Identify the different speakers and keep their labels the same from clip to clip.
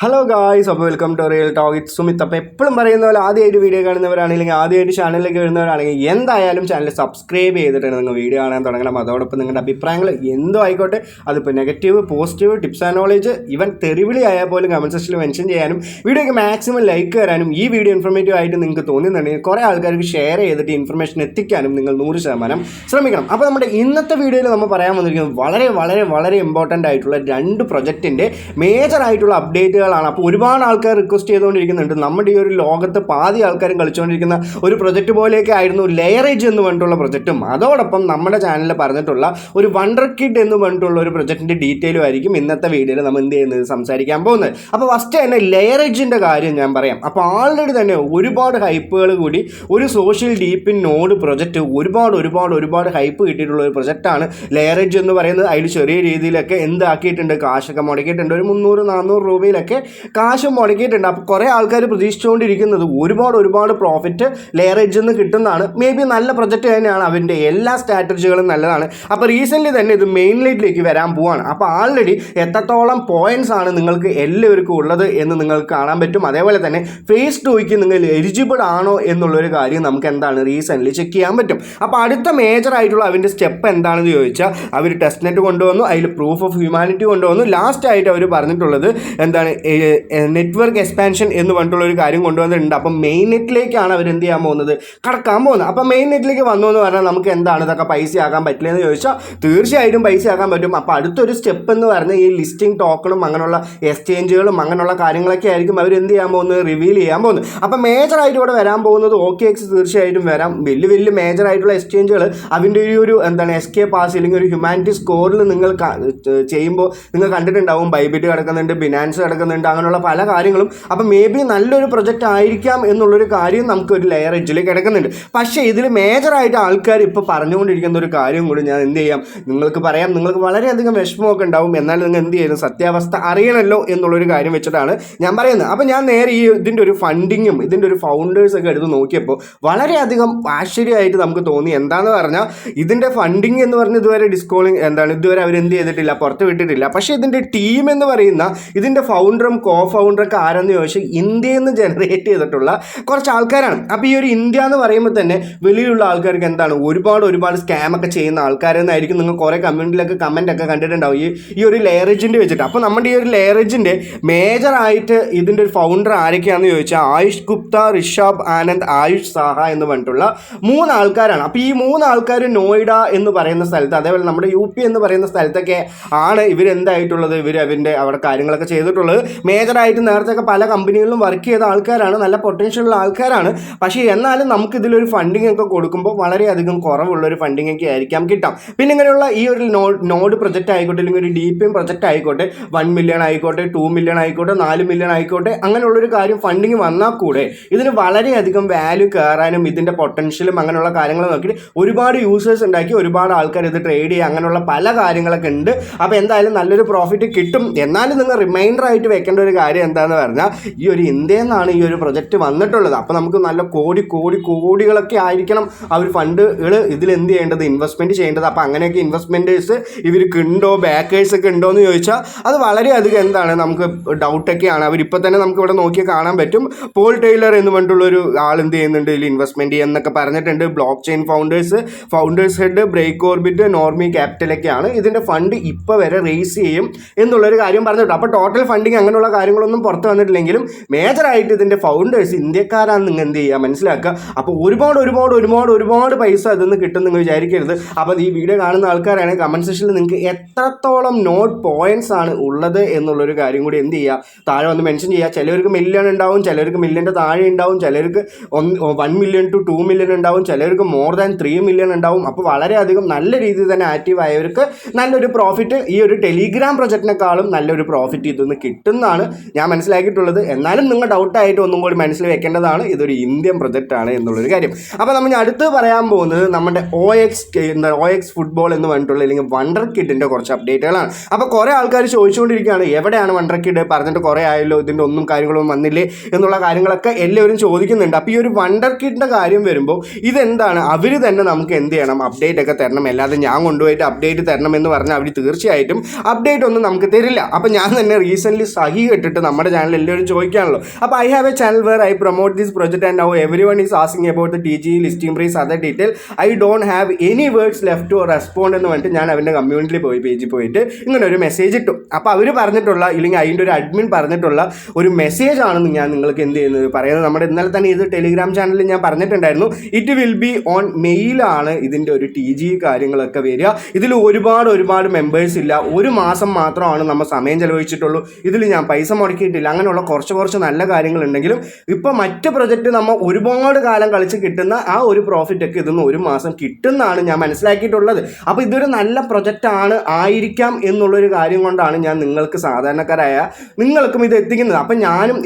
Speaker 1: Hello guys, അപ്പോൾ welcome to real talk. It's Sumith. അപ്പോൾ എപ്പോഴും പറയുന്ന പോലെ ആദ്യമായിട്ട് വീഡിയോ കാണുന്നവരാണെങ്കിൽ ആദ്യമായിട്ട് ചാനലിലേക്ക് വരുന്നവരാണെങ്കിൽ എന്തായാലും ചാനൽ സബ്സ്ക്രൈബ് ചെയ്തിട്ടാണ് നിങ്ങൾ വീഡിയോ കാണാൻ തുടങ്ങണം. അതോടൊപ്പം നിങ്ങളുടെ അഭിപ്രായങ്ങൾ എന്തോ ആയിക്കോട്ടെ, അതിപ്പോൾ negative, positive, tips and knowledge, even തെറിവിളി ആയാൽ പോലും കമൻറ്റ് സെക്ഷനിൽ മെൻഷൻ ചെയ്യാനും വീഡിയോയ്ക്ക് മാക്സിമം ലൈക്ക് തരാനും ഈ വീഡിയോ ഇൻഫോർമേറ്റീവ് ആയിട്ട് നിങ്ങൾക്ക് തോന്നുന്നുണ്ടെങ്കിൽ കുറേ ആൾക്കാർക്ക് ഷെയർ ചെയ്തിട്ട് ഇൻഫർമേഷൻ എത്തിക്കാനും നിങ്ങൾ 100% ശ്രമിക്കണം. അപ്പോൾ നമ്മുടെ ഇന്നത്തെ വീഡിയോയിൽ നമ്മൾ പറയാൻ വന്നിരിക്കുന്നത് വളരെ വളരെ വളരെ ഇമ്പോർട്ടൻ്റ് ആയിട്ടുള്ള രണ്ട് പ്രൊജക്റ്റിൻ്റെ മേജർ ആയിട്ടുള്ള അപ്ഡേറ്റുകൾ. അപ്പോൾ ഒരുപാട് ആൾക്കാർ റിക്വസ്റ്റ് ചെയ്തുകൊണ്ടിരിക്കുന്നുണ്ട്. നമ്മുടെ ഈ ഒരു ലോകത്ത് പാതി ആൾക്കാരും കളിച്ചുകൊണ്ടിരിക്കുന്ന ഒരു പ്രൊജക്റ്റ് പോലെയൊക്കെ ആയിരുന്നു ലെയറേജ് എന്ന് പറഞ്ഞിട്ടുള്ള പ്രൊജക്റ്റും. അതോടൊപ്പം നമ്മുടെ ചാനലിൽ പറഞ്ഞിട്ടുള്ള ഒരു വണ്ടർ കിഡ് എന്ന് പറഞ്ഞിട്ടുള്ള ഒരു പ്രൊജക്റ്റിൻ്റെ ഡീറ്റെയിലും ആയിരിക്കും ഇന്നത്തെ വീഡിയോയിൽ നമ്മൾ എന്ത് ചെയ്യുന്നത് സംസാരിക്കാൻ പോകുന്നത്. അപ്പോൾ ഫസ്റ്റ് തന്നെ ലെയറേജിൻ്റെ കാര്യം ഞാൻ പറയാം. അപ്പോൾ ആൾറെഡി തന്നെ ഒരുപാട് ഹൈപ്പുകൾ കൂടി ഒരു സോഷ്യൽ ഡീപ്പിൻ നോഡ് പ്രൊജക്റ്റ് ഒരുപാട് ഹൈപ്പ് കിട്ടിയിട്ടുള്ള ഒരു പ്രൊജക്റ്റാണ് ലെയറേജ് എന്ന് പറയുന്നത്. അതിൽ ചെറിയ രീതിയിലൊക്കെ എന്താക്കിയിട്ടുണ്ട്, കാശൊക്കെ മുടക്കിയിട്ടുണ്ട്. ഒരു 300-400 രൂപയിലൊക്കെ കാശ് മുടക്കിയിട്ടുണ്ട്. അപ്പോൾ കുറേ ആൾക്കാർ പ്രതീക്ഷിച്ചുകൊണ്ടിരിക്കുന്നത് ഒരുപാട് പ്രോഫിറ്റ് ലെയറേജിൽ നിന്ന് കിട്ടുന്നതാണ്. മേ ബി നല്ല പ്രൊജക്റ്റ് തന്നെയാണ്, അവൻ്റെ എല്ലാ സ്ട്രാറ്റജികളും നല്ലതാണ്. അപ്പോൾ റീസെൻ്റ്ലി തന്നെ ഇത് മെയിൻ ലൈറ്റിലേക്ക് വരാൻ പോവാണ്. അപ്പോൾ ആൾറെഡി എത്രത്തോളം പോയിൻറ്റ്സ് ആണ് നിങ്ങൾക്ക് എല്ലാവർക്കും ഉള്ളത് എന്ന് നിങ്ങൾക്ക് കാണാൻ പറ്റും. അതേപോലെ തന്നെ ഫേസ് 2ക്ക് നിങ്ങൾ എലിജിബിൾ ആണോ എന്നുള്ളൊരു കാര്യം നമുക്ക് എന്താണ് റീസെൻ്റ്ലി ചെക്ക് ചെയ്യാൻ പറ്റും. അപ്പോൾ അടുത്ത മേജർ ആയിട്ടുള്ള അവൻ്റെ സ്റ്റെപ്പ് എന്താണെന്ന് ചോദിച്ചാൽ അവർ ടെസ്റ്റ് നെറ്റ് കൊണ്ടുവന്നു, അതിൽ പ്രൂഫ് ഓഫ് ഹ്യൂമാനിറ്റി കൊണ്ടുവന്നു. ലാസ്റ്റ് ആയിട്ട് അവർ പറഞ്ഞിട്ടുള്ളത് എന്താണ്, നെറ്റ്വർക്ക് എക്സ്പാൻഷൻ എന്ന് പറഞ്ഞിട്ടുള്ള ഒരു കാര്യം കൊണ്ടുവന്നിട്ടുണ്ട്. അപ്പം മെയിൻ നെറ്റിലേക്കാണ് അവർ എന്ത് ചെയ്യാൻ പോകുന്നത്, കടക്കാൻ പോകുന്നത്. അപ്പം മെയിൻ നെറ്റിലേക്ക് വന്നു എന്ന് പറഞ്ഞാൽ നമുക്ക് എന്താണ് ഇതൊക്കെ പൈസ ആക്കാൻ പറ്റില്ല എന്ന് ചോദിച്ചാൽ തീർച്ചയായിട്ടും പൈസ ആക്കാൻ പറ്റും. അപ്പോൾ അടുത്തൊരു സ്റ്റെപ്പ് എന്ന് പറഞ്ഞാൽ ഈ ലിസ്റ്റിംഗ് ടോക്കണും അങ്ങനെയുള്ള എക്സ്ചേഞ്ചുകളും അങ്ങനെയുള്ള കാര്യങ്ങളൊക്കെ ആയിരിക്കും അവർ എന്ത് ചെയ്യാൻ പോകുന്നത്, റിവീൽ ചെയ്യാൻ പോകുന്നത്. അപ്പം മേജറായിട്ട് ഇവിടെ വരാൻ പോകുന്നത് OKX തീർച്ചയായിട്ടും വരാം. വലിയ മേജറായിട്ടുള്ള എക്സ്ചേഞ്ചുകൾ അതിൻ്റെ ഒരു എന്താണ് SK പാസ് അല്ലെങ്കിൽ ഒരു ഹ്യൂമാനിറ്റി സ്കോറിൽ നിങ്ങൾ ചെയ്യുമ്പോൾ നിങ്ങൾ കണ്ടിട്ടുണ്ടാവും. ബൈബിറ്റ് കിടക്കുന്നുണ്ട്, ബിനാൻസ് കിടക്കുന്നുണ്ട്, അങ്ങനെയുള്ള പല കാര്യങ്ങളും. അപ്പം മേ ബി നല്ലൊരു പ്രൊജക്റ്റ് ആയിരിക്കാം എന്നുള്ളൊരു കാര്യം നമുക്ക് ഒരു ലെയർ എഡ്ജിൽ കിടക്കുന്നുണ്ട്. പക്ഷേ ഇതിൽ മേജറായിട്ട് ആൾക്കാർ ഇപ്പോൾ പറഞ്ഞുകൊണ്ടിരിക്കുന്ന ഒരു കാര്യം കൂടി ഞാൻ എന്ത് ചെയ്യാം നിങ്ങൾക്ക് പറയാം. നിങ്ങൾക്ക് വളരെയധികം വിഷമമൊക്കെ ഉണ്ടാവും, എന്നാൽ നിങ്ങൾ എന്ത് ചെയ്യുന്നു, സത്യാവസ്ഥ അറിയണമല്ലോ എന്നുള്ളൊരു കാര്യം വെച്ചിട്ടാണ് ഞാൻ പറയുന്നത്. അപ്പോൾ ഞാൻ നേരെ ഇതിൻ്റെ ഒരു ഫണ്ടിങ്ങും ഇതിൻ്റെ ഒരു ഫൗണ്ടേഴ്സൊക്കെ എടുത്ത് നോക്കിയപ്പോൾ വളരെയധികം ആശ്ചര്യമായിട്ട് നമുക്ക് തോന്നി. എന്താണെന്ന് പറഞ്ഞാൽ ഇതിൻ്റെ ഫണ്ടിങ് എന്ന് പറഞ്ഞാൽ ഇതുവരെ ഇതുവരെ അവരെന്ത് ചെയ്തിട്ടില്ല, പുറത്ത് വിട്ടിട്ടില്ല. പക്ഷേ ഇതിൻ്റെ ടീം എന്ന് പറയുന്ന ഇതിൻ്റെ ഫൗണ്ടറും ഫൗണ്ടറൊക്കെ ആരെന്ന് ചോദിച്ചാൽ ഇന്ത്യയിൽ നിന്ന് ജനറേറ്റ് ചെയ്തിട്ടുള്ള കുറച്ച് ആൾക്കാരാണ്. അപ്പോൾ ഈ ഒരു ഇന്ത്യ എന്ന് പറയുമ്പോൾ തന്നെ വെളിയിലുള്ള ആൾക്കാർക്ക് എന്താണ് ഒരുപാട് സ്കാമൊക്കെ ചെയ്യുന്ന ആൾക്കാരെന്നായിരിക്കും നിങ്ങൾ കുറേ കമ്മ്യൂണിറ്റിയിലൊക്കെ കമൻറ്റൊക്കെ കണ്ടിട്ടുണ്ടാവും ഈ ഒരു ലെയറേജിൻ്റെ വെച്ചിട്ട്. അപ്പോൾ നമ്മുടെ ഈ ഒരു ലെയറേജിൻ്റെ മേജറായിട്ട് ഇതിൻ്റെ ഒരു ഫൗണ്ടർ ആരൊക്കെയാണെന്ന് ചോദിച്ചാൽ ആയുഷ് ഗുപ്ത, ഋഷഭ് ആനന്ദ്, ആയുഷ് സാഹ എന്ന് പറഞ്ഞിട്ടുള്ള 3 ആൾക്കാരാണ്. അപ്പോൾ ഈ 3 ആൾക്കാർ നോയിഡ എന്ന് പറയുന്ന സ്ഥലത്ത്, അതേപോലെ നമ്മുടെ UP എന്ന് പറയുന്ന സ്ഥലത്തൊക്കെ ആണ് ഇവരെന്തായിട്ടുള്ളത്, അവരുടെ അവിടെ കാര്യങ്ങളൊക്കെ ചെയ്തിട്ടുള്ളത്. മേജറായിട്ട് നേരത്തെയൊക്കെ പല കമ്പനികളിലും വർക്ക് ചെയ്ത ആൾക്കാരാണ്, നല്ല പൊട്ടൻഷ്യലുള്ള ആൾക്കാരാണ്. പക്ഷേ എന്നാലും നമുക്കിതിലൊരു ഫണ്ടിങ് ഒക്കെ കൊടുക്കുമ്പോൾ വളരെയധികം കുറവുള്ളൊരു ഫണ്ടിങ് ഒക്കെ ആയിരിക്കാം കിട്ടാം. പിന്നെ ഇങ്ങനെയുള്ള ഈ ഒരു നോഡ് പ്രൊജക്റ്റ് ആയിക്കോട്ടെ, അല്ലെങ്കിൽ ഒരു DPM പ്രൊജക്റ്റ് ആയിക്കോട്ടെ, 1 മില്യൺ ആയിക്കോട്ടെ, 2 മില്യൺ ആയിക്കോട്ടെ, 4 മില്യൺ ആയിക്കോട്ടെ, അങ്ങനെയുള്ളൊരു കാര്യം ഫണ്ടിങ് വന്നാൽ കൂടെ ഇതിന് വളരെയധികം വാല്യൂ കയറാനും ഇതിൻ്റെ പൊട്ടൻഷ്യലും അങ്ങനെയുള്ള കാര്യങ്ങൾ നോക്കിയിട്ട് ഒരുപാട് യൂസേഴ്സ് ഉണ്ടാക്കി ഒരുപാട് ആൾക്കാർ ഇത് ട്രേഡ് ചെയ്യുക, അങ്ങനെയുള്ള പല കാര്യങ്ങളൊക്കെ ഉണ്ട്. അപ്പോൾ എന്തായാലും നല്ലൊരു പ്രോഫിറ്റ് കിട്ടും. എന്നാലും നിങ്ങൾ റിമൈൻഡർ ആയിട്ട് വെക്കേണ്ട ഒരു കാര്യം എന്താണെന്ന് പറഞ്ഞാൽ ഈ ഒരു ഇന്ത്യയിൽ നിന്നാണ് ഈ ഒരു പ്രൊജക്റ്റ് വന്നിട്ടുള്ളത്. അപ്പോൾ നമുക്ക് നല്ല കോടികളൊക്കെ ആയിരിക്കണം ആ ഒരു ഫണ്ടുകൾ ഇതിൽ എന്ത് ചെയ്യേണ്ടത്, ഇൻവെസ്റ്റ്മെൻറ്റ് ചെയ്യേണ്ടത്. അപ്പോൾ അങ്ങനെയൊക്കെ ഇൻവെസ്റ്റ്മെൻറ്റേഴ്സ് ഇവർക്ക് ഉണ്ടോ, ബാക്കേഴ്സൊക്കെ ഉണ്ടോ എന്ന് ചോദിച്ചാൽ അത് വളരെയധികം എന്താണ് നമുക്ക് ഡൗട്ടൊക്കെയാണ്. അവരിപ്പോൾ തന്നെ നമുക്ക് ഇവിടെ നോക്കിയാൽ കാണാൻ പറ്റും. പോൾ ടൈലർ എന്ന് പറഞ്ഞിട്ടുള്ളൊരു ആൾ എന്ത് ചെയ്യുന്നുണ്ട് ഇതിൽ ഇൻവെസ്റ്റ്മെൻറ്റ് എന്നൊക്കെ പറഞ്ഞിട്ടുണ്ട്. Blockchain Founders Head, Break Orbit, Normie ക്യാപിറ്റലൊക്കെയാണ് ഇതിൻ്റെ ഫണ്ട് ഇപ്പോൾ വരെ റേസ് ചെയ്യും എന്നുള്ളൊരു കാര്യം പറഞ്ഞിട്ടുണ്ട്. അപ്പോൾ ടോട്ടൽ ഫണ്ടിങ് അങ്ങനെയുള്ള കാര്യങ്ങളൊന്നും പുറത്ത് വന്നിട്ടില്ലെങ്കിലും മേജറായിട്ട് ഇതിൻ്റെ ഫൗണ്ടേഴ്സ് ഇന്ത്യക്കാരാണ് നിങ്ങൾ എന്ത് ചെയ്യുക മനസ്സിലാക്കുക. അപ്പോൾ ഒരുപാട് പൈസ ഇതൊന്ന് കിട്ടും നിങ്ങൾ വിചാരിക്കരുത്. അപ്പോൾ ഈ വീഡിയോ കാണുന്ന ആൾക്കാരാണ് കമൻറ്റ് സെക്ഷനിൽ നിങ്ങൾക്ക് എത്രത്തോളം നോട്ട് പോയിൻറ്റ്സ് ആണ് ഉള്ളത് എന്നുള്ളൊരു കാര്യം കൂടി എന്ത് ചെയ്യുക, താഴെ വന്ന് മെൻഷൻ ചെയ്യുക. ചിലവർക്ക് മില്യൺ ഉണ്ടാവും, ചിലർക്ക് മില്യൻ്റെ താഴെ ഉണ്ടാവും, ചിലർക്ക് 1 മില്യൺ to 2 മില്യൺ ഉണ്ടാവും, ചിലർക്ക് മോർ ദാൻ 3 മില്യൺ ഉണ്ടാവും. അപ്പോൾ വളരെയധികം നല്ല രീതിയിൽ തന്നെ ആക്റ്റീവ് ആയവർക്ക് നല്ലൊരു പ്രോഫിറ്റ് ഈ ഒരു ടെലിഗ്രാം പ്രൊജക്റ്റിനേക്കാളും നല്ലൊരു പ്രോഫിറ്റ് ഇതൊന്ന് കിട്ടുന്നതാണ് ഞാൻ മനസ്സിലാക്കിയിട്ടുള്ളത്. എന്നാലും നിങ്ങൾ ഡൗട്ടായിട്ട് ഒന്നും കൂടി മനസ്സിൽ വെക്കേണ്ടതാണ്, ഇതൊരു ഇന്ത്യൻ പ്രൊജക്റ്റാണ് എന്നുള്ളൊരു കാര്യം. അപ്പോൾ നമ്മൾ അടുത്ത് പറയാൻ പോകുന്നത് നമ്മുടെ OX ഫുട്ബോൾ എന്ന് പറഞ്ഞിട്ടുള്ള അല്ലെങ്കിൽ വണ്ടർ കിഡിൻ്റെ കുറച്ച് അപ്ഡേറ്റുകളാണ്. അപ്പോൾ കുറേ ആൾക്കാർ ചോദിച്ചുകൊണ്ടിരിക്കുകയാണ് എവിടെയാണ് വണ്ടർ കിഡ്, പറഞ്ഞിട്ട് കുറേ ആയല്ലോ, ഇതിൻ്റെ ഒന്നും കാര്യങ്ങളൊന്നും വന്നില്ലേ എന്നുള്ള കാര്യങ്ങളൊക്കെ എല്ലാവരും ചോദിക്കുന്നുണ്ട്. അപ്പോൾ ഈ ഒരു വണ്ടർ കിഡിൻ്റെ കാര്യം വരുമ്പോൾ ഇതെന്താണ്, അവർ തന്നെ നമുക്ക് എന്ത് ചെയ്യണം, അപ്ഡേറ്റ് ഒക്കെ തരണം. അല്ലാതെ ഞാൻ കൊണ്ടുപോയിട്ട് അപ്ഡേറ്റ് തരണം എന്ന് പറഞ്ഞാൽ അവർ തീർച്ചയായിട്ടും അപ്ഡേറ്റ് ഒന്നും നമുക്ക് തരില്ല. അപ്പോൾ ഞാൻ തന്നെ റീസെൻ്റ്ലി വഹി കേട്ടിട്ട് നമ്മുടെ ചാനൽ എല്ലാവരും ചോദിക്കാണല്ലോ. അപ്പോൾ I have a channel where I promote this project and now everyone is asking about the TGE listing price other detail I don't have any words left to respond എന്ന് പറഞ്ഞിട്ട് ഞാൻ അവൻ്റെ community പേജിൽ പോയിട്ട് ഇങ്ങനെ ഒരു message ഇട്ടു. അപ്പോൾ അവർ പറഞ്ഞിട്ടുള്ള ഇല്ലെങ്കിൽ അതിൻ്റെ ഒരു അഡ്മിൻ പറഞ്ഞിട്ടുള്ള ഒരു മെസ്സേജ് ആണെന്ന് ഞാൻ നിങ്ങൾക്ക് എന്ത് ചെയ്യുന്നത് പറയുന്നത്. നമ്മുടെ ഇന്നലെ തന്നെ ഇത് ടെലിഗ്രാം ചാനലിൽ ഞാൻ പറഞ്ഞിട്ടുണ്ടായിരുന്നു. ഇറ്റ് വിൽ ബി ഓൺ മെയിലാണ് ഇതിൻ്റെ ഒരു TGE കാര്യങ്ങളൊക്കെ വരിക. ഇതിൽ ഒരുപാട് മെമ്പേഴ്സ് ഇല്ല. ഒരു മാസം മാത്രമാണ് നമ്മൾ സമയം ചെലവഴിച്ചിട്ടുള്ളൂ. ഇതിൽ ഞാൻ പൈസ മുടക്കിയിട്ടില്ല. അങ്ങനെയുള്ള കുറച്ച് നല്ല കാര്യങ്ങളുണ്ടെങ്കിലും ഇപ്പോൾ മറ്റ് പ്രൊജക്റ്റ് നമ്മൾ ഒരുപാട് കാലം കളിച്ച് കിട്ടുന്ന ആ ഒരു പ്രോഫിറ്റൊക്കെ ഇതൊന്ന് ഒരു മാസം കിട്ടുന്നതാണ് ഞാൻ മനസ്സിലാക്കിയിട്ടുള്ളത്. അപ്പോൾ ഇതൊരു നല്ല പ്രൊജക്റ്റ് ആയിരിക്കാം എന്നുള്ളൊരു കാര്യം കൊണ്ടാണ് ഞാൻ നിങ്ങൾക്ക് സാധാരണക്കാരായ നിങ്ങൾക്കും ഇത് എത്തിക്കുന്നത്. അപ്പം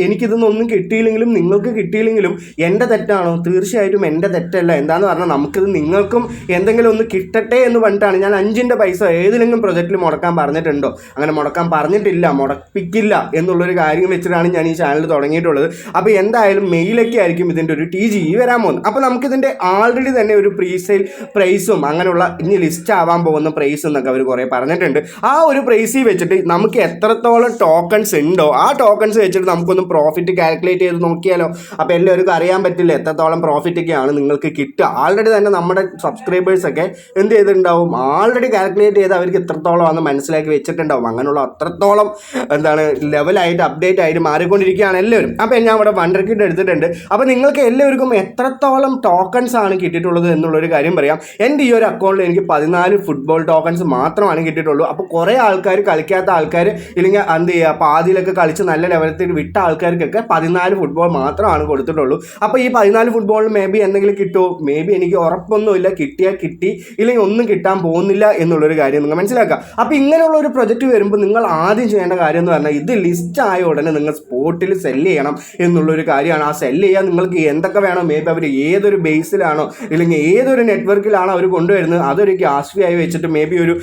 Speaker 1: എനിക്കിതൊന്നും കിട്ടിയില്ലെങ്കിലും നിങ്ങൾക്ക് കിട്ടിയില്ലെങ്കിലും എൻ്റെ തെറ്റാണോ? തീർച്ചയായിട്ടും എൻ്റെ തെറ്റല്ല. എന്താണെന്ന് പറഞ്ഞാൽ നമുക്കിത് നിങ്ങൾക്കും എന്തെങ്കിലും ഒന്ന് കിട്ടട്ടെ എന്ന് പറഞ്ഞിട്ടാണ് ഞാൻ 5ൻ്റെ പൈസ ഏതിലെങ്കിലും പ്രൊജക്റ്റിൽ മുടക്കാൻ പറഞ്ഞിട്ടുണ്ടോ? അങ്ങനെ മുടക്കാൻ പറഞ്ഞിട്ടില്ല, മുടപ്പിക്കില്ല എന്നുള്ളൊരു കാര്യം വെച്ചിട്ടാണ് ഞാൻ ഈ ചാനൽ തുടങ്ങിയിട്ടുള്ളത്. അപ്പോൾ എന്തായാലും മെയിലൊക്കെ ആയിരിക്കും ഇതിൻ്റെ ഒരു TGE വരാൻ പോകുന്നത്. അപ്പോൾ നമുക്കിതിൻ്റെ ആൾറെഡി തന്നെ ഒരു പ്രീസെയിൽ പ്രൈസും അങ്ങനെയുള്ള ഇനി ലിസ്റ്റ് ആവാൻ പോകുന്ന പ്രൈസ് എന്നൊക്കെ അവർ കുറേ പറഞ്ഞിട്ടുണ്ട്. ആ ഒരു പ്രൈസിൽ വെച്ചിട്ട് നമുക്ക് എത്രത്തോളം ടോക്കൺസ് ഉണ്ടോ ആ ടോക്കൺസ് വെച്ചിട്ട് നമുക്കൊന്ന് പ്രോഫിറ്റ് കാൽക്കുലേറ്റ് ചെയ്ത് നോക്കിയാലോ. അപ്പോൾ എല്ലാവർക്കും അറിയാൻ പറ്റില്ല എത്രത്തോളം പ്രോഫിറ്റൊക്കെയാണ് നിങ്ങൾക്ക് കിട്ടുക. ആൾറെഡി തന്നെ നമ്മുടെ സബ്സ്ക്രൈബേഴ്സൊക്കെ എന്ത് ചെയ്തിട്ടുണ്ടാവും, ആൾറെഡി കാൽക്കുലേറ്റ് ചെയ്ത് അവർക്ക് എത്രത്തോളം ആണെന്ന് മനസ്സിലാക്കി വെച്ചിട്ടുണ്ടാവും. അങ്ങനെയുള്ള അത്രത്തോളം ലെവലായിട്ട് അപ്ഡേറ്റ് ആയിട്ട് മാറിക്കൊണ്ടിരിക്കുകയാണ് എല്ലാവരും. അപ്പോൾ ഞാൻ ഇവിടെ വണ്ടർകിഡ് എടുത്തിട്ടുണ്ട്. അപ്പോൾ നിങ്ങൾക്ക് എല്ലാവർക്കും എത്രത്തോളം ടോക്കൺസ് ആണ് കിട്ടിയിട്ടുള്ളത് എന്നുള്ളൊരു കാര്യം പറയാം. എൻ്റെ ഈ ഒരു അക്കൗണ്ടിൽ എനിക്ക് 14 ഫുട്ബോൾ ടോക്കൺസ് മാത്രമാണ് കിട്ടിയിട്ടുള്ളൂ. അപ്പോൾ കുറേ ആൾക്കാർ കളിക്കാത്ത ആൾക്കാർ ഇല്ലെങ്കിൽ എന്ത് ചെയ്യുക, പാതിയിലൊക്കെ കളിച്ച് നല്ല ലെവലത്തിൽ വിട്ട ആൾക്കാർക്കൊക്കെ 14 ഫുട്ബോൾ മാത്രമാണ് കൊടുത്തിട്ടുള്ളൂ. അപ്പോൾ ഈ 14 ഫുട്ബോളിൽ മേ ബി എന്തെങ്കിലും കിട്ടുമോ? മേ ബി എനിക്ക് ഉറപ്പൊന്നുമില്ല. കിട്ടിയാൽ കിട്ടി, ഇല്ലെങ്കിൽ ഒന്നും കിട്ടാൻ പോകുന്നില്ല എന്നുള്ളൊരു കാര്യം നിങ്ങൾ മനസ്സിലാക്കുക. അപ്പോൾ ഇങ്ങനെയുള്ള ഒരു പ്രൊജക്റ്റ് വരുമ്പോൾ നിങ്ങൾ ആദ്യം ചെയ്യേണ്ട കാര്യം എന്ന് പറഞ്ഞാൽ ഇത് ലിസ്റ്റ് ആയ ഉടനെ നിങ്ങൾ സ്പോട്ടിൽ സെല്ല് ചെയ്യണം എന്നുള്ളൊരു കാര്യമാണ്. ആ സെല്ല് ചെയ്യാൻ നിങ്ങൾക്ക് എന്തൊക്കെ വേണം, മേ ബി അവർ ഏതൊരു ബേസിലാണോ ഇല്ലെങ്കിൽ ഏതൊരു നെറ്റ്വർക്കിലാണോ അവർ കൊണ്ടുവരുന്നത് അതൊരു ഗ്യാസ് ഫീ ആയി വെച്ചിട്ട് മേ ബി ഒരു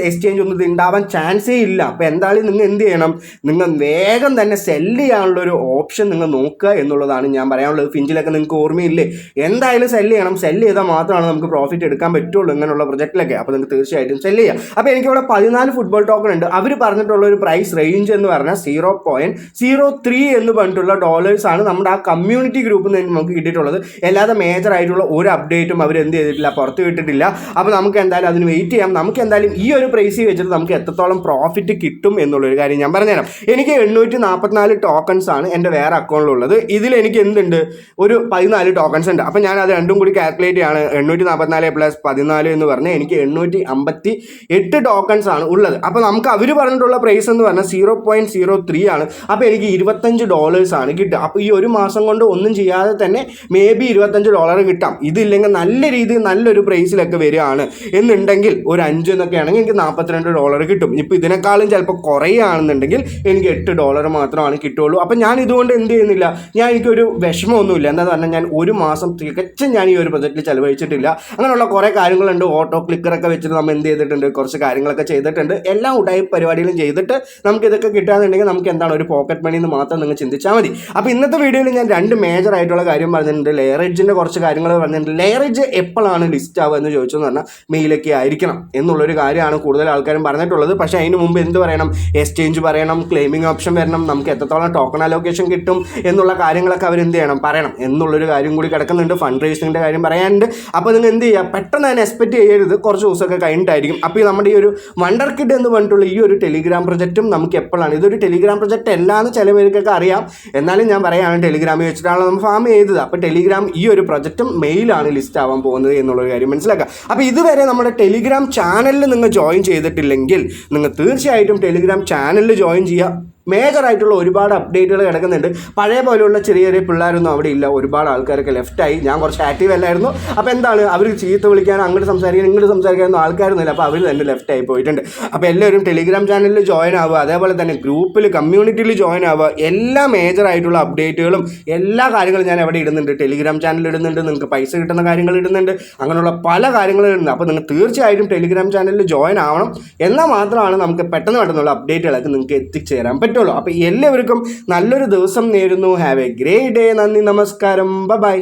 Speaker 1: എക്സ്ചേഞ്ച് ഒന്നും ഇത് ഉണ്ടാവാൻ ചാൻസേ ഇല്ല. അപ്പോൾ എന്തായാലും നിങ്ങൾ എന്ത് ചെയ്യണം, നിങ്ങൾ വേഗം തന്നെ സെല്ല് ചെയ്യാനുള്ളൊരു ഓപ്ഷൻ നിങ്ങൾ നോക്കുക എന്നുള്ളതാണ് ഞാൻ പറയാനുള്ളത്. ഫിഞ്ചിലൊക്കെ നിങ്ങൾക്ക് ഓർമ്മയില്ലേ? എന്തായാലും സെല്ല് ചെയ്യണം. സെല്ല് ചെയ്താൽ മാത്രമാണ് നമുക്ക് പ്രോഫിറ്റ് എടുക്കാൻ പറ്റുള്ളൂ ഇങ്ങനെയുള്ള പ്രൊജക്റ്റിലൊക്കെ. അപ്പോൾ നിങ്ങൾക്ക് തീർച്ചയായിട്ടും സെല്ല് ചെയ്യാം. അപ്പോൾ എനിക്കിവിടെ 14 ഫുട്ബോൾ ടോക്കൺ ഉണ്ട്. അവർ പറഞ്ഞിട്ടുള്ള ഒരു പ്രൈസ് റേഞ്ച് എന്ന് പറഞ്ഞാൽ 0.03 എന്ന് പറഞ്ഞിട്ടുള്ള ഡോളേഴ്സാണ് നമ്മുടെ ആ കമ്മ്യൂണിറ്റി ഗ്രൂപ്പിൽ നിന്ന് നമുക്ക് കിട്ടിയിട്ടുള്ളത്. അല്ലാതെ മേജർ ആയിട്ടുള്ള ഒരു അപ്ഡേറ്റും അവർ എന്ത് ചെയ്തിട്ടില്ല, പുറത്ത് വിട്ടിട്ടില്ല. അപ്പോൾ നമുക്ക് എന്തായാലും അതിന് വെയിറ്റ് ചെയ്യാം. നമുക്ക് എന്തായാലും ഈ ഒരു പ്രൈസിൽ വെച്ചിട്ട് നമുക്ക് എത്രത്തോളം പ്രോഫിറ്റ് കിട്ടും എന്നുള്ളൊരു കാര്യം ഞാൻ പറഞ്ഞുതരാം. എനിക്ക് 844 ടോക്കൺസ് ആണ് എൻ്റെ വേറെ അക്കൗണ്ടിലുള്ളത്. ഇതിൽ എനിക്ക് എന്തുണ്ട്, ഒരു 14 ടോക്കൺസ് ഉണ്ട്. അപ്പോൾ ഞാൻ അത് രണ്ടും കൂടി കാൽക്കുലേറ്റ് ചെയ്യാണ്. 844 + 14 എന്ന് പറഞ്ഞാൽ എനിക്ക് 858 ടോക്കൺസ് ആണ് ഉള്ളത്. അപ്പോൾ നമുക്ക് അവർ പറഞ്ഞിട്ടുള്ള പ്രൈസ് എന്ന് പറഞ്ഞാൽ 0.03 ആണ്. അപ്പോൾ എനിക്ക് $25 ആണ് കിട്ടുക. അപ്പോൾ ഈ ഒരു മാസം കൊണ്ട് ഒന്നും ചെയ്യാതെ തന്നെ മേ ബി $25 കിട്ടാം. ഇതില്ലെങ്കിൽ നല്ല രീതിയിൽ നല്ലൊരു പ്രൈസിലൊക്കെ വരികയാണ് എന്നുണ്ടെങ്കിൽ ഒരു 5 എന്നൊക്കെ ആണെങ്കിൽ എനിക്ക് $42 കിട്ടും. ഇപ്പോൾ ഇതിനേക്കാളും ചിലപ്പോൾ കുറയുകയാണെന്നുണ്ടെങ്കിൽ എനിക്ക് $8 മാത്രമാണ് കിട്ടുള്ളൂ. അപ്പോൾ ഞാൻ ഇതുകൊണ്ട് എന്ത് ചെയ്യുന്നില്ല, എനിക്കൊരു വിഷമമൊന്നുമില്ല. എന്താണെന്ന് പറഞ്ഞാൽ ഞാൻ ഒരു മാസം തികച്ചും ഞാൻ ഈ ഒരു പ്രൊജക്റ്റിൽ ചിലവഴിച്ചിട്ടില്ല. അങ്ങനെയുള്ള കുറേ കാര്യങ്ങളുണ്ട്. ഓട്ടോ ക്ലിക്കറൊക്കെ വെച്ചിട്ട് നമ്മൾ എന്ത് ചെയ്തിട്ടുണ്ട്, കുറച്ച് കാര്യങ്ങളൊക്കെ ചെയ്തിട്ടുണ്ട്. എല്ലാ ഉടായ്പ പരിപാടികളും ചെയ്തിട്ട് നമുക്ക് ഇതൊക്കെ കിട്ടുകയാണെന്നുണ്ടെങ്കിൽ നമുക്ക് എന്താണ് ഒരു പോക്കറ്റ് മണി എന്ന് മാത്രം നിങ്ങൾ ചിന്തിച്ചാൽ മതി. അപ്പോൾ ഇന്നത്തെ വീഡിയോയിൽ ഞാൻ 2 മേജർ ആയിട്ടുള്ള കാര്യം പറഞ്ഞിട്ടുണ്ട്. ലെയറേജിൻ്റെ കുറച്ച് കാര്യങ്ങൾ പറഞ്ഞിട്ടുണ്ട്. ലെയറേജ് എപ്പോഴാണ് ലിസ്റ്റ് ആവുക എന്ന് ചോദിച്ചെന്ന് പറഞ്ഞാൽ മെയിലൊക്കെ ആയിരിക്കണം എന്നുള്ളൊരു കാര്യമാണ് കൂടുതൽ ആൾക്കാരും പറഞ്ഞിട്ടുള്ളത്. പക്ഷേ അതിന് മുമ്പ് എന്ത് പറയണം, എക്സ്ചേഞ്ച് പറയണം, ക്ലെയിമിംഗ് ഓപ്ഷൻ വരണം, നമുക്ക് എത്രത്തോളം ടോക്കൺ അലോക്കേഷൻ കിട്ടും എന്നുള്ള കാര്യങ്ങളൊക്കെ അവർ എന്ത് ചെയ്യണം, പറയണം എന്നുള്ളൊരു കാര്യം കൂടി കിടക്കുന്നുണ്ട്. ഫണ്ട് റേസിങ്ങിൻ്റെ കാര്യം പറയാനുണ്ട്. അപ്പോൾ നിങ്ങൾ എന്ത് ചെയ്യുക, പെട്ടെന്ന് തന്നെ എക്സ്പെക്റ്റ് ചെയ്യരുത്, കുറച്ച് ദിവസമൊക്കെ കഴിഞ്ഞിട്ടായിരിക്കും. അപ്പോൾ നമ്മുടെ ഈ ഒരു വണ്ടർകിഡ് എന്ന് പറഞ്ഞിട്ടുള്ള ഈ ഒരു ടെലിഗ്രാം പ്രൊജക്റ്റും നമുക്ക് എപ്പോഴാണ്, ഇതൊരു ടെലിഗ്രാം പ്രൊജക്റ്റ് അല്ലാന്ന് ചില പേർക്കൊക്കെ അറിയാം. എന്നാലും ഞാൻ പറയുകയാണ്, ടെലിഗ്രാമിൽ വെച്ചിട്ടാണല്ലോ നമ്മൾ ഫാം ചെയ്തത്. അപ്പോൾ ടെലിഗ്രാം ഈ ഒരു പ്രൊജക്റ്റും മെയിലാണ് ലിസ്റ്റ് ആവാൻ പോകുന്നത് എന്നുള്ളൊരു കാര്യം മനസ്സിലാക്കുക. അപ്പോൾ ഇതുവരെ നമ്മുടെ ടെലിഗ്രാം ചാനലിൽ നിങ്ങൾ ജോയിൻ ചെയ്തിട്ടില്ലെങ്കിൽ നിങ്ങൾ തീർച്ചയായിട്ടും ടെലിഗ്രാം ചാനലിൽ ജോയിൻ ചെയ്യുക. മേജറായിട്ടുള്ള ഒരുപാട് അപ്ഡേറ്റുകൾ കിടക്കുന്നുണ്ട്. പഴയ പോലെയുള്ള ചെറിയ പിള്ളേരൊന്നും അവിടെ ഇല്ല. ഒരുപാട് ആൾക്കാരൊക്കെ ലെഫ്റ്റായി. ഞാൻ കുറച്ച് ആക്റ്റീവ് അല്ലായിരുന്നു. അപ്പോൾ എന്താണ്, അവർ ചീത്ത വിളിക്കാൻ, അങ്ങോട്ട് സംസാരിക്കാൻ, ഇങ്ങോട്ട് സംസാരിക്കാനൊന്നും ആൾക്കാരൊന്നുമില്ല. അപ്പോൾ അവർ തന്നെ ലെഫ്റ്റായി പോയിട്ടുണ്ട്. അപ്പോൾ എല്ലാവരും ടെലിഗ്രാം ചാനലിൽ ജോയിൻ ആവുക, അതേപോലെ തന്നെ ഗ്രൂപ്പിൽ കമ്മ്യൂണിറ്റിയിൽ ജോയിൻ ആവുക. എല്ലാ മേജറായിട്ടുള്ള അപ്ഡേറ്റുകളും എല്ലാ കാര്യങ്ങളും ഞാൻ അവിടെ ഇടുന്നുണ്ട്. ടെലിഗ്രാം ചാനലിൽ ഇടുന്നുണ്ട്, നിങ്ങൾക്ക് പൈസ കിട്ടുന്ന കാര്യങ്ങൾ ഇടുന്നുണ്ട്, അങ്ങനെയുള്ള പല കാര്യങ്ങളും ഇടുന്നുണ്ട്. അപ്പോൾ നിങ്ങൾ തീർച്ചയായിട്ടും ടെലിഗ്രാം ചാനലിൽ ജോയിൻ ആവണം. എന്നാൽ മാത്രമാണ് നമുക്ക് പെട്ടെന്നുള്ള അപ്ഡേറ്റുകളൊക്കെ നിങ്ങൾക്ക് എത്തിച്ചേരാൻ പറ്റും. അപ്പോൾ എല്ലാവർക്കും നല്ലൊരു ദിവസം നേരുന്നു. Have A great day. നന്ദി, നമസ്കാരം, ബൈ.